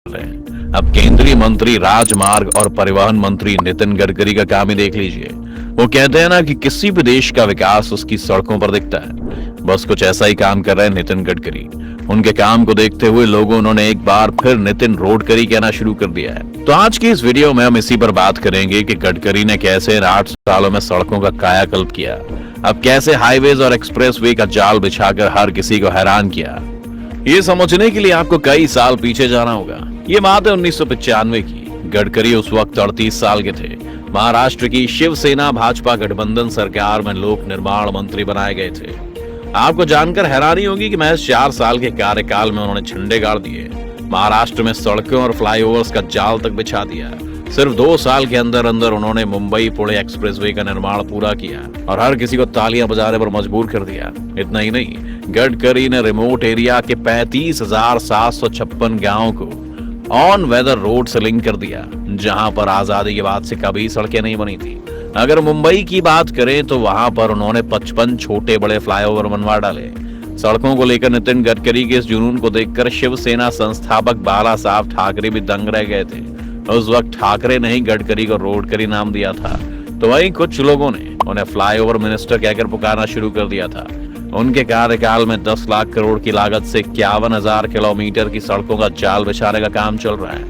रहे हैं। अब केंद्रीय मंत्री राजमार्ग और परिवहन मंत्री नितिन गडकरी का काम ही देख लीजिए। वो कहते हैं ना कि किसी भी देश का विकास उसकी सड़कों पर दिखता है। बस कुछ ऐसा ही काम कर रहे हैं नितिन गडकरी। उनके काम को देखते हुए लोगों उन्होंने एक बार फिर नितिन रोडकरी कहना शुरू कर दिया है। तो आज की इस वीडियो में हम इसी पर बात करेंगे कि गडकरी ने कैसे इन 8 सालों में सड़कों का कायाकल्प किया, अब कैसे हाईवेज और एक्सप्रेसवे का जाल बिछाकर हर किसी को हैरान किया। ये समझने के लिए आपको कई साल पीछे जाना होगा। ये बात है 1995 की। गडकरी उस वक्त 38 साल के थे। महाराष्ट्र की शिवसेना भाजपा गठबंधन सरकार में लोक निर्माण मंत्री बनाए गए थे। आपको जानकर हैरानी होगी कि महज 4 साल के कार्यकाल में उन्होंने झंडे गाड़ दिए, महाराष्ट्र में सड़कों और फ्लाईओवर्स का जाल तक बिछा दिया। सिर्फ 2 साल के अंदर अंदर उन्होंने मुंबई पुणे एक्सप्रेसवे का निर्माण पूरा किया और हर किसी को तालियां बजाने पर मजबूर कर दिया। इतना ही नहीं, गडकरी ने रिमोट एरिया के 35,756 गांवों को ऑन वेदर रोड से लिंक कर दिया, जहां पर आजादी के बाद से कभी सड़कें नहीं बनी थी। अगर मुंबई की बात करें तो वहां पर उन्होंने 55 छोटे बड़े फ्लाईओवर बनवा डाले। सड़कों को लेकर नितिन गडकरी के इस जुनून को देखकर शिवसेना संस्थापक बाला साहब ठाकरे भी दंग रह गए थे। उस वक्त ठाकरे ने ही गडकरी को रोडकरी नाम दिया था, तो वहीं कुछ लोगों ने उन्हें फ्लाईओवर मिनिस्टर कहकर पुकारना शुरू कर दिया था। उनके कार्यकाल में 10 लाख करोड़ की लागत से 51,000 किलोमीटर की सड़कों का जाल बिछाने का काम चल रहा है।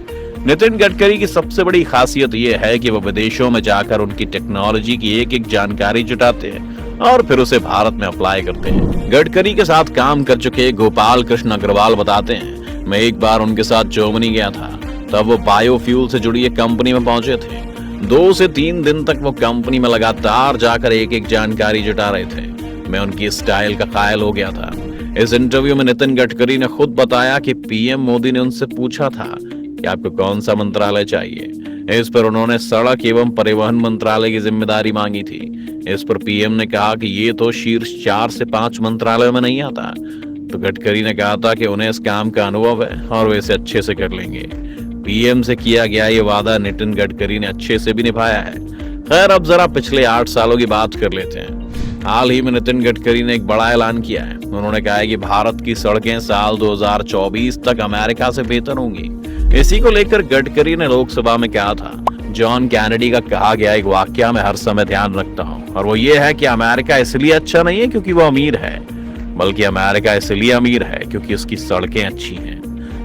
नितिन गडकरी की सबसे बड़ी खासियत यह है कि वो विदेशों में जाकर उनकी टेक्नोलॉजी की एक एक जानकारी जुटाते हैं और फिर उसे भारत में अप्लाई करते हैं। गडकरी के साथ काम कर चुके गोपाल कृष्ण अग्रवाल बताते हैं, मैं एक बार उनके साथ जर्मनी गया था। तब वो बायोफ्यूल से जुड़ी एक कंपनी में पहुंचे थे। 2 से 3 दिन तक वो कंपनी में लगातार जाकर एक एक जानकारी जुटा रहे थे। मैं उनकी स्टाइल का कायल हो गया था। इस इंटरव्यू में नितिन गडकरी ने खुद बताया कि पीएम मोदी ने उनसे पूछा था कि आपको कौन सा मंत्रालय चाहिए। इस पर उन्होंने सड़क एवं परिवहन मंत्रालय की जिम्मेदारी मांगी थी। इस पर पीएम ने कहा कि ये तो शीर्ष 4 से 5 मंत्रालयों में नहीं आता। तो गडकरी ने कहा था कि उन्हें इस काम का अनुभव है और वे इसे अच्छे से कर लेंगे। पीएम से किया गया ये वादा नितिन गडकरी ने अच्छे से भी निभाया है। खैर, अब जरा पिछले 8 सालों की बात कर लेते हैं। हाल ही में नितिन गडकरी ने एक बड़ा ऐलान किया है। उन्होंने कहा है कि भारत की सड़कें साल 2024 तक अमेरिका से बेहतर होंगी। इसी को लेकर गडकरी ने लोकसभा में कहा था, जॉन कैनेडी का कहा गया एक वाक्य मैं हर समय ध्यान रखता हूँ, और वो ये है कि अमेरिका इसलिए अच्छा नहीं है क्योंकि वो अमीर है, बल्कि अमेरिका इसलिए अमीर है क्योंकि उसकी सड़कें अच्छी हैं।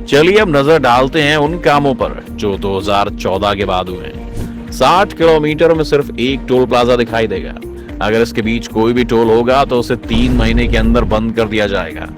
चलिए अब नजर डालते हैं उन कामों पर जो 2014 के बाद हुए हैं। 60 किलोमीटर में सिर्फ एक टोल प्लाजा दिखाई देगा। अगर इसके बीच कोई भी टोल होगा तो उसे 3 महीने के अंदर बंद कर दिया जाएगा।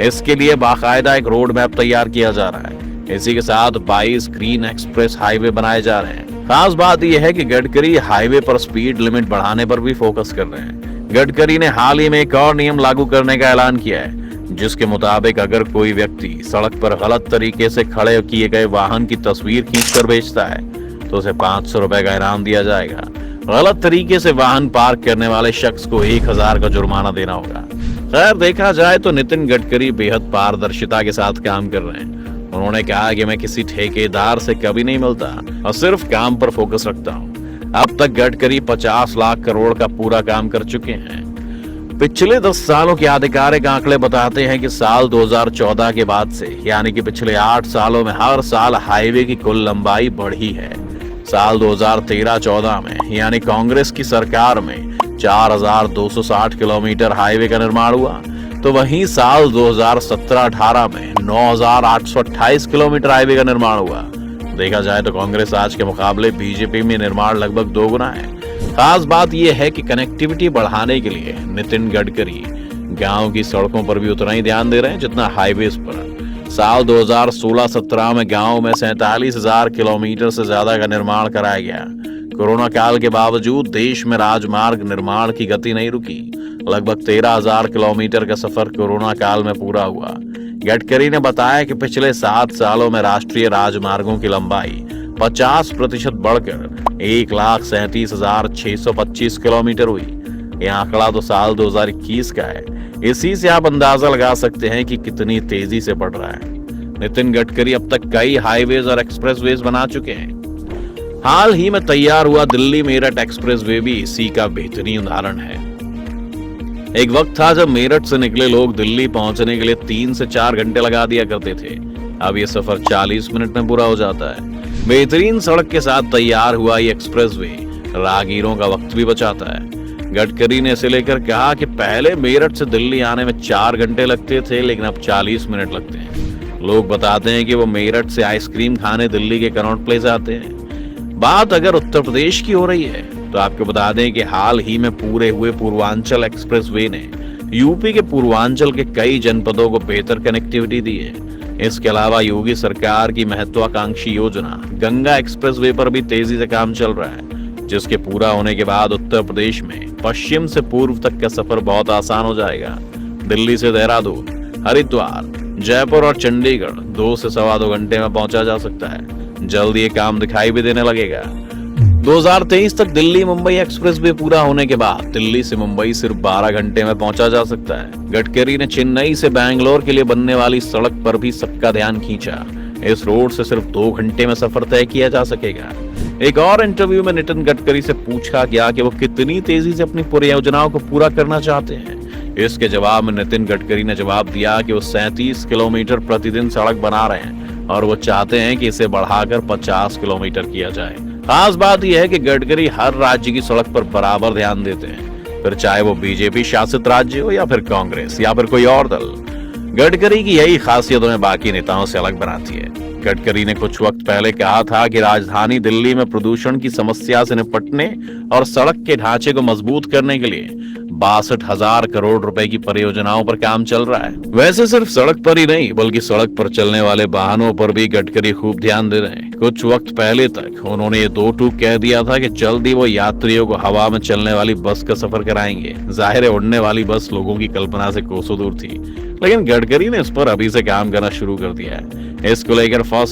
इसके लिए बाकायदा एक रोड मैप तैयार किया जा रहा है। इसी के साथ 22 ग्रीन एक्सप्रेस हाईवे बनाए जा रहे हैं। खास बात यह है कि गडकरी हाईवे पर स्पीड लिमिट बढ़ाने पर भी फोकस कर रहे हैं। गडकरी ने हाल ही में एक और नियम लागू करने का ऐलान किया है, जिसके मुताबिक अगर कोई व्यक्ति सड़क पर गलत तरीके से खड़े किए गए वाहन की तस्वीर खींचकर बेचता है तो उसे 500 रुपए का इनाम दिया जाएगा। गलत तरीके से वाहन पार्क करने वाले शख्स को 1000 का जुर्माना देना होगा। खैर, देखा जाए तो नितिन गडकरी बेहद पारदर्शिता के साथ काम कर रहे हैं। उन्होंने कहा कि मैं किसी ठेकेदार से कभी नहीं मिलता और सिर्फ काम पर फोकस रखता हूँ। अब तक गडकरी 50 लाख करोड़ का पूरा काम कर चुके हैं। पिछले 10 सालों के आधिकारिक आंकड़े बताते हैं कि साल 2014 के बाद से, यानी कि पिछले 8 सालों में हर साल हाईवे की कुल लंबाई बढ़ी है। साल 2013-14 में, यानी कांग्रेस की सरकार में 4,260 किलोमीटर हाईवे का निर्माण हुआ, तो वहीं साल 2017-18 में 9,828 किलोमीटर हाईवे का निर्माण हुआ। देखा जाए तो कांग्रेस आज के मुकाबले बीजेपी में निर्माण लगभग 2 गुना है। खास बात यह है कि कनेक्टिविटी बढ़ाने के लिए नितिन गडकरी गांव की सड़कों पर भी उतना ही ध्यान दे रहे हैं जितना हाईवेज पर। साल 2016-17 में गांव में 47,000 किलोमीटर से ज्यादा का निर्माण कराया गया। कोरोना काल के बावजूद देश में राजमार्ग निर्माण की गति नहीं रुकी। लगभग 13,000 किलोमीटर का सफर कोरोना काल में पूरा हुआ। गडकरी ने बताया कि पिछले 7 सालों में राष्ट्रीय राजमार्गों की लंबाई 50% बढ़कर 1,37,625 किलोमीटर हुई। यह आंकड़ा तो साल 2021 का है। इसी से आप अंदाजा लगा सकते हैं कि कितनी तेजी से बढ़ रहा है। नितिन गडकरी अब तक कई हाईवेज और एक्सप्रेसवेज बना चुके हैं। हाल ही में तैयार हुआ दिल्ली मेरठ एक्सप्रेसवे भी इसी का बेहतरीन उदाहरण है। एक वक्त था जब मेरठ से निकले लोग दिल्ली पहुंचने के लिए 3 से 4 घंटे लगा दिया करते थे। अब ये सफर 40 मिनट में पूरा हो जाता है। बेहतरीन सड़क के साथ तैयार हुआ ये एक्सप्रेसवे राहगीरों का वक्त भी बचाता है। गडकरी ने इसे लेकर कहा कि पहले मेरठ से दिल्ली आने में 4 घंटे लगते थे, लेकिन अब 40 मिनट लगते हैं। लोग बताते हैं कि वो मेरठ से आइसक्रीम खाने दिल्ली के कनॉट प्लेस आते हैं। बात अगर उत्तर प्रदेश की हो रही है तो आपको बता दें कि हाल ही में पूरे हुए पूर्वांचल एक्सप्रेसवे ने यूपी के पूर्वांचल के कई जनपदों को बेहतर कनेक्टिविटी दी है। इसके अलावा योगी सरकार की महत्वाकांक्षी योजना गंगा एक्सप्रेसवे पर भी तेजी से काम चल रहा है, जिसके पूरा होने के बाद उत्तर प्रदेश में पश्चिम से पूर्व तक का सफर बहुत आसान हो जाएगा। दिल्ली से देहरादून, हरिद्वार, जयपुर और चंडीगढ़ 2 से सवा 2 घंटे में पहुंचा जा सकता है। जल्द ये काम दिखाई भी देने लगेगा। 2023 तक दिल्ली मुंबई एक्सप्रेसवे पूरा होने के बाद दिल्ली से मुंबई सिर्फ 12 घंटे में पहुंचा जा सकता है। गडकरी ने चेन्नई से बैंगलोर के लिए बनने वाली सड़क पर भी सबका ध्यान खींचा। इस रोड से सिर्फ 2 घंटे में सफर तय किया जा सकेगा। एक और इंटरव्यू में नितिन गडकरी से पूछा गया कि वो कितनी तेजी से अपनी परियोजनाओं को पूरा करना चाहते हैं। इसके जवाब में नितिन गडकरी ने जवाब दिया कि वो 37 किलोमीटर प्रतिदिन सड़क बना रहे हैं और वो चाहते हैं कि इसे बढ़ाकर 50 किलोमीटर किया जाए। खास बात यह है कि गडकरी हर राज्य की सड़क पर बराबर ध्यान देते हैं, फिर चाहे वो बीजेपी शासित राज्य हो या फिर कांग्रेस या फिर कोई और दल। गडकरी की यही खासियत उन्हें बाकी नेताओं से अलग बनाती है। गडकरी ने कुछ वक्त पहले कहा था कि राजधानी दिल्ली में प्रदूषण की समस्या से निपटने और सड़क के ढांचे को मजबूत करने के लिए 62,000 करोड़ रुपए की परियोजनाओं पर काम चल रहा है। वैसे सिर्फ सड़क पर ही नहीं बल्कि सड़क पर चलने वाले वाहनों पर भी गडकरी खूब ध्यान दे रहे हैं। कुछ वक्त पहले तक उन्होंने ये 2 टूक कह दिया था कि जल्द ही वो यात्रियों को हवा में चलने वाली बस का सफर कराएंगे। जाहिर है उड़ने वाली बस लोगों की कल्पना से कोसों दूर थी, लेकिन गडकरी ने इस पर अभी से काम करना शुरू कर दिया है। इसको लेकर फर्स्ट